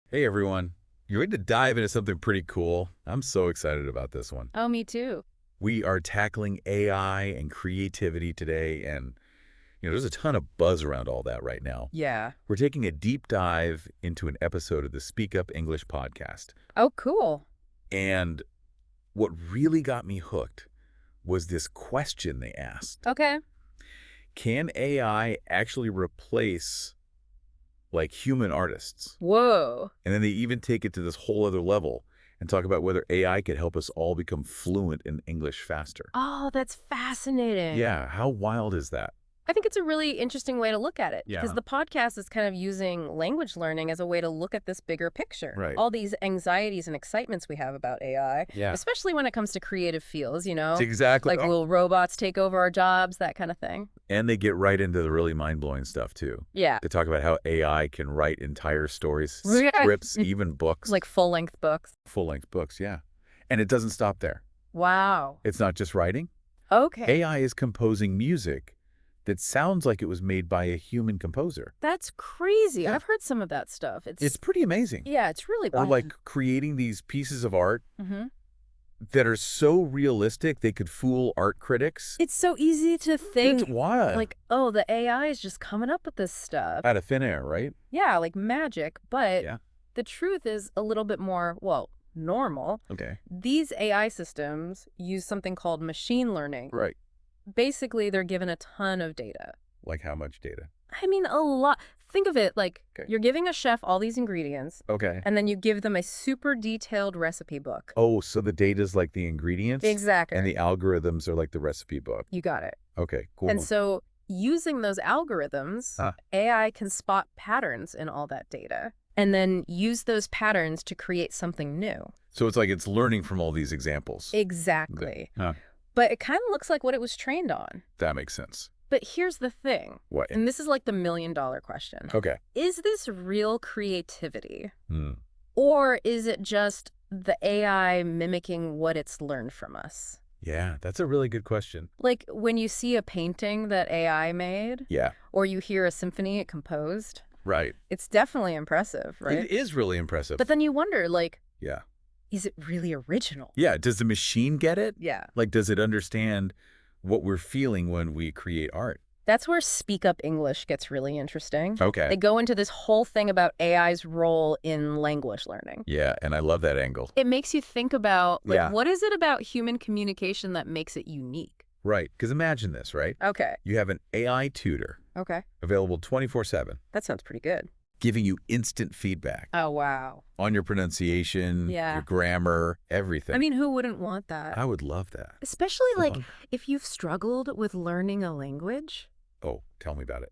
Hey everyone, you ready to dive into something pretty cool? I'm so excited about this one. Oh, me too. We are tackling AI and creativity today, and there's a ton of buzz around all that right now. Yeah. We're taking a deep dive into an episode of the Speak Up English podcast. Oh, cool. And what really got me hooked was this question they asked. Okay. Can AI actually replace human artists? Whoa. And then they even take it to this whole other level and talk about whether AI could help us all become fluent in English faster. Oh, that's fascinating. Yeah, how wild is that? I think it's a really interesting way to look at it because Yeah. the podcast is kind of using language learning as a way to look at this bigger picture. Right. All these anxieties and excitements we have about AI, Yeah. especially when it comes to creative fields, Exactly. like will robots take over our jobs, that kind of thing. And they get right into the really mind-blowing stuff, too. Yeah. They talk about how AI can write entire stories, Yeah. scripts, even books. Like full-length books. Full-length books, yeah. And it doesn't stop there. Wow. It's not just writing. Okay. AI is composing music that sounds like it was made by a human composer. That's crazy. Yeah. I've heard some of that stuff. It's pretty amazing. Yeah, it's really Or wild. creating these pieces of art Mm-hmm. that are so realistic they could fool art critics. It's so easy to think, It's wild. like, oh, the AI is just coming up with this stuff. Out of thin air, right? Yeah, like magic. But Yeah. the truth is a little bit more, well, normal. Okay. These AI systems use something called machine learning. Right. Basically, they're given a ton of data. Like how much data? I mean, a lot. Think of it like Okay. you're giving a chef all these ingredients, Okay. and then you give them a super detailed recipe book. Oh, so the data's like the ingredients? Exactly. And the algorithms are like the recipe book. You got it. Okay, cool. And so using those algorithms, Huh. AI can spot patterns in all that data and then use those patterns to create something new. So it's like it's learning from all these examples. Exactly. Huh. But it kind of looks like what it was trained on. That makes sense. But here's the thing, What? and this is like the million-dollar question. Okay. Is this real creativity? Hmm. Or is it just the AI mimicking what it's learned from us? Yeah, that's a really good question. Like when you see a painting that AI made, Yeah, or you hear a symphony it composed, right. it's definitely impressive, right? It is really impressive. But then you wonder, like, Yeah. is it really original? Yeah, does the machine get it? Yeah. Like, does it understand what we're feeling when we create art? That's where Speak Up English gets really interesting. Okay. They go into this whole thing about AI's role in language learning. Yeah, and I love that angle. It makes you think about, like, Yeah. what is it about human communication that makes it unique? Right, because imagine this, right? Okay. You have an AI tutor Okay. available 24/7, That sounds pretty good. giving you instant feedback Oh, wow. on your pronunciation, Yeah. your grammar, everything. I mean, who wouldn't want that? I would love that. Especially, So like, fun. if you've struggled with learning a language. Oh, tell me about it.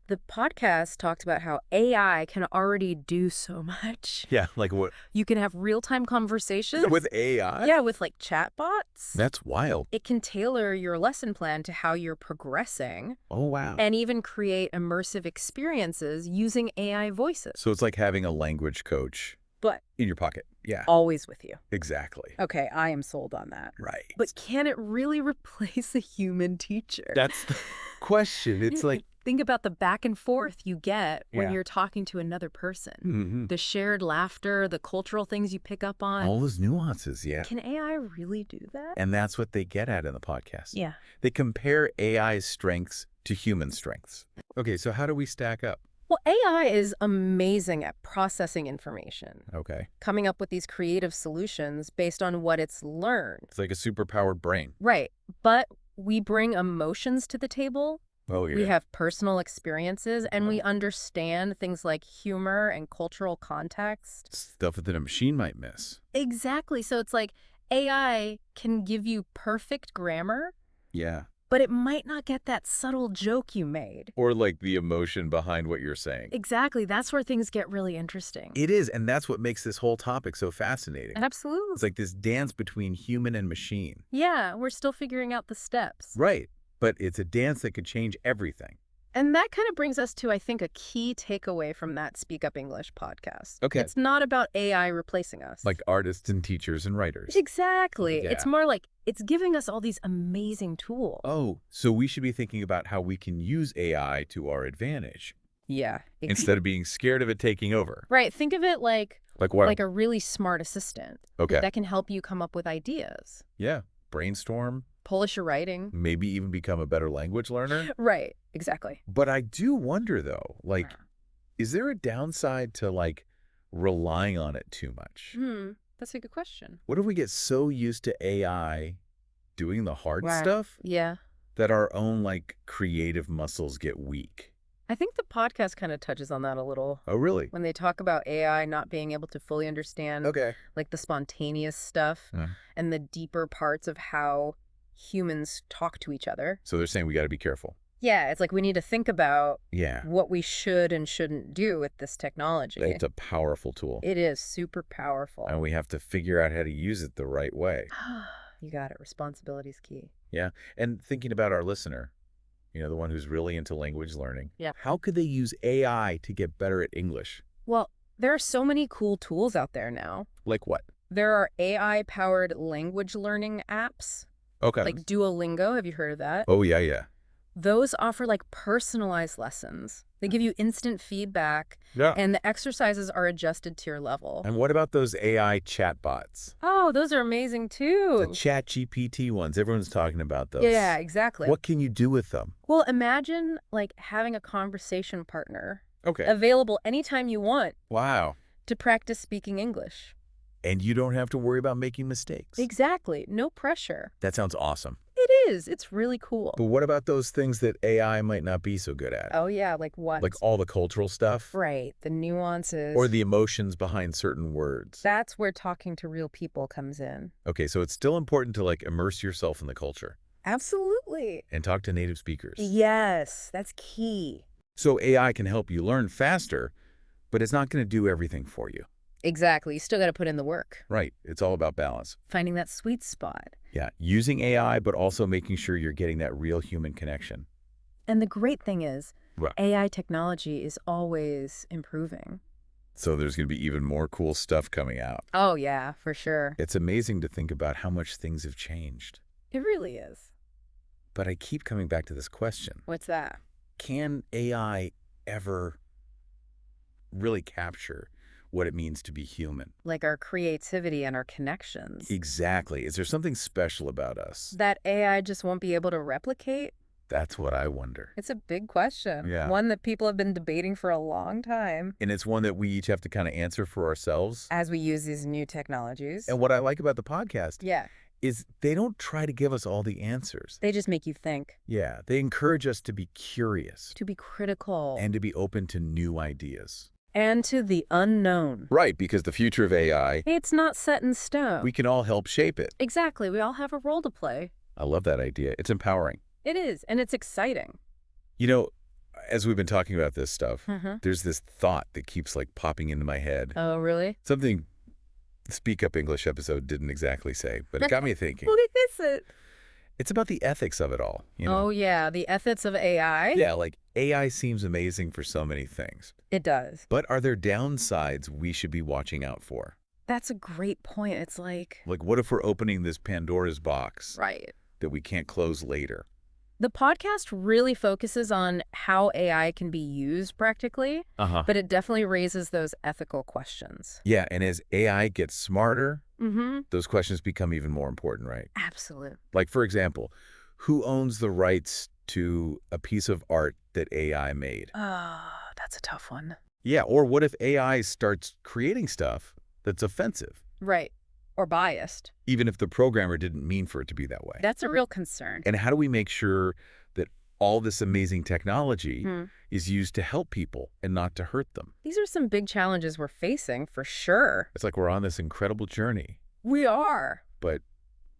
The podcast talked about how AI can already do so much. Yeah, like what? You can have real-time conversations. With AI? Yeah, with like chatbots. That's wild. It can tailor your lesson plan to how you're progressing Oh, wow. and even create immersive experiences using AI voices. So it's like having a language coach But in your pocket. Yeah, always with you. exactly. Okay, I am sold on that. Right. But can it really replace a human teacher? That's the question. It's like, Think about the back and forth you get when Yeah. you're talking to another person. mhm. The shared laughter, the cultural things you pick up on. All those nuances, yeah. Can AI really do that? And that's what they get at in the podcast. Yeah. They compare AI's strengths to human strengths. Okay, so how do we stack up? Well, AI is amazing at processing information, Okay. coming up with these creative solutions based on what it's learned. It's like a superpowered brain. Right. But we bring emotions to the table. Oh, yeah. We have personal experiences, and we understand things like humor and cultural context. Stuff that a machine might miss. Exactly. So it's like AI can give you perfect grammar, Yeah. but it might not get that subtle joke you made. Or like the emotion behind what you're saying. Exactly. That's where things get really interesting. It is, and that's what makes this whole topic so fascinating. Absolutely. It's like this dance between human and machine. Yeah, we're still figuring out the steps. Right. But it's a dance that could change everything. And that kind of brings us to, I think, a key takeaway from that Speak Up English podcast. Okay. It's not about AI replacing us. Like artists and teachers and writers. Exactly. Yeah. It's more like it's giving us all these amazing tools. Oh, so we should be thinking about how we can use AI to our advantage. Yeah. instead of being scared of it taking over. Right. Think of it Like what? like a really smart assistant Okay. that can help you come up with ideas, Yeah. Brainstorm, polish your writing. maybe even become a better language learner. Right. Exactly. But I do wonder, though, like, is there a downside to, like, relying on it too much? That's a good question. What if we get so used to AI doing the hard stuff Yeah. that our own, like, creative muscles get weak? I think the podcast kind of touches on that a little Oh, really? when they talk about AI not being able to fully understand Okay. like the spontaneous stuff and the deeper parts of how humans talk to each other. So they're saying we got to be careful. Yeah, it's like we need to think about Yeah. what we should and shouldn't do with this technology. It's a powerful tool. It is super powerful. And we have to figure out how to use it the right way. You got it. Responsibility's key. Yeah. And thinking about our listener, the one who's really into language learning. Yeah. How could they use AI to get better at English? Well, there are so many cool tools out there now. Like what? There are AI-powered language learning apps. Okay. Like Duolingo. Have you heard of that? Oh, yeah, yeah. Those offer like personalized lessons. They give you instant feedback, Yeah. and the exercises are adjusted to your level. And what about those AI chatbots? Oh, those are amazing too. The ChatGPT ones. Everyone's talking about those. Yeah, exactly. What can you do with them? Well, imagine like having a conversation partner Okay. available anytime you want Wow. to practice speaking English. And you don't have to worry about making mistakes. Exactly. No pressure. That sounds awesome. It is. It's really cool. But what about those things that AI might not be so good at? Oh, yeah. Like what? Like all the cultural stuff? Right. The nuances. Or the emotions behind certain words? That's where talking to real people comes in. Okay, so it's still important to like immerse yourself in the culture. Absolutely. And talk to native speakers. Yes, that's key. So AI can help you learn faster, but it's not going to do everything for you. Exactly. You still got to put in the work. Right. It's all about balance. Finding that sweet spot. Yeah. Using AI, but also making sure you're getting that real human connection. And the great thing is, Right. AI technology is always improving. So there's going to be even more cool stuff coming out. Oh, yeah, for sure. It's amazing to think about how much things have changed. It really is. But I keep coming back to this question. What's that? Can AI ever really capture what it means to be human? Like our creativity and our connections. Exactly. Is there something special about us? That AI just won't be able to replicate? That's what I wonder. It's a big question. Yeah. One that people have been debating for a long time. And it's one that we each have to kind of answer for ourselves. As we use these new technologies. And what I like about the podcast Yeah. is they don't try to give us all the answers. They just make you think. Yeah, they encourage us to be curious To be critical. and to be open to new ideas. And to the unknown. Right, because the future of AI, It's not set in stone. we can all help shape it. Exactly. We all have a role to play. I love that idea. It's empowering. It is, and it's exciting. As we've been talking about this stuff, Mm-hmm. there's this thought that keeps like popping into my head. Oh, really? Something the Speak Up English episode didn't exactly say, but it got me thinking. What is it? It's about the ethics of it all. Oh, yeah. The ethics of AI? Yeah, like AI seems amazing for so many things. It does. But are there downsides we should be watching out for? That's a great point. It's like... Like, what if we're opening this Pandora's box Right. that we can't close later? The podcast really focuses on how AI can be used practically, Uh-huh. but it definitely raises those ethical questions. Yeah, and as AI gets smarter, Mm-hmm. those questions become even more important, right? Absolute. Like, for example, who owns the rights to a piece of art that AI made? Oh, that's a tough one. Yeah, or what if AI starts creating stuff that's offensive, Right. Or biased. even if the programmer didn't mean for it to be that way? That's a real concern. And how do we make sure that all this amazing technology Hmm. is used to help people and not to hurt them? These are some big challenges we're facing, for sure. It's like we're on this incredible journey, We are. but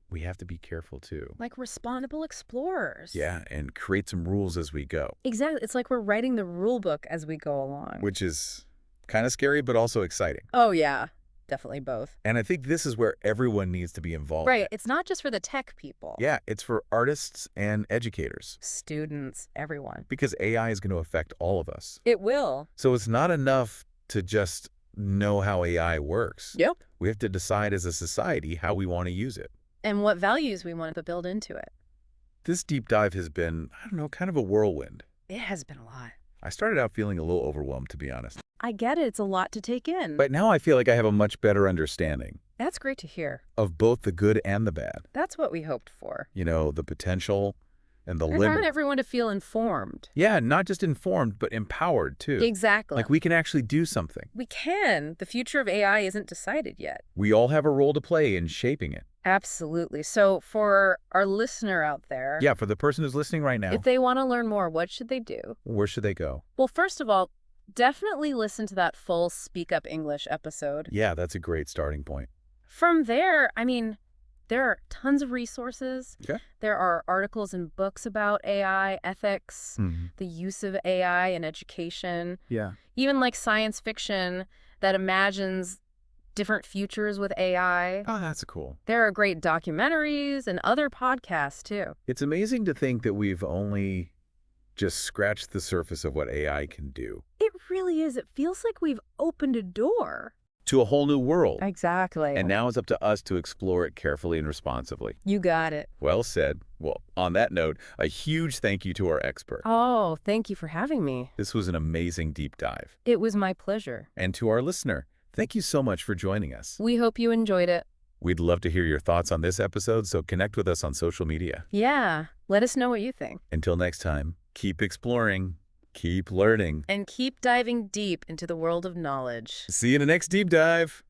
we have to be careful too. Like responsible explorers. Yeah, and create some rules as we go, Exactly. It's like we're writing the rule book as we go along. which is kind of scary, but also exciting. Oh, yeah. Definitely both. And I think this is where everyone needs to be involved. Right. It's not just for the tech people. Yeah, it's for artists and educators, Students, everyone. because AI is going to affect all of us. It will. So it's not enough to just know how AI works. Yep. We have to decide as a society how we want to use it. And what values we want to build into it. This deep dive has been, I don't know, kind of a whirlwind. It has been a lot. I started out feeling a little overwhelmed, to be honest. I get it. It's a lot to take in. But now I feel like I have a much better understanding That's great to hear. of both the good and the bad. That's what we hoped for. You know, the potential and the I want limit. everyone to feel informed. Yeah, not just informed, but empowered, too. Exactly. Like we can actually do something. We can. The future of AI isn't decided yet. We all have a role to play in shaping it. Absolutely. So for our listener out there, Yeah, for the person who's listening right now, if they want to learn more, what should they do? where should they go? Well, first of all, definitely listen to that full Speak Up English episode. Yeah, that's a great starting point. From there, I mean, there are tons of resources. Okay. There are articles and books about AI, ethics, the use of AI in education, Yeah. even like science fiction that imagines different futures with AI. Oh, that's cool. There are great documentaries and other podcasts, too. It's amazing to think that we've only just scratched the surface of what AI can do. It really is. It feels like we've opened a door. To a whole new world. Exactly. And now it's up to us to explore it carefully and responsibly. You got it. Well said. Well, on that note, a huge thank you to our expert. Oh, thank you for having me. This was an amazing deep dive. It was my pleasure. And to our listener, thank you so much for joining us. We hope you enjoyed it. We'd love to hear your thoughts on this episode, so connect with us on social media. Yeah, let us know what you think. Until next time, keep exploring, keep learning. And keep diving deep into the world of knowledge. See you in the next deep dive.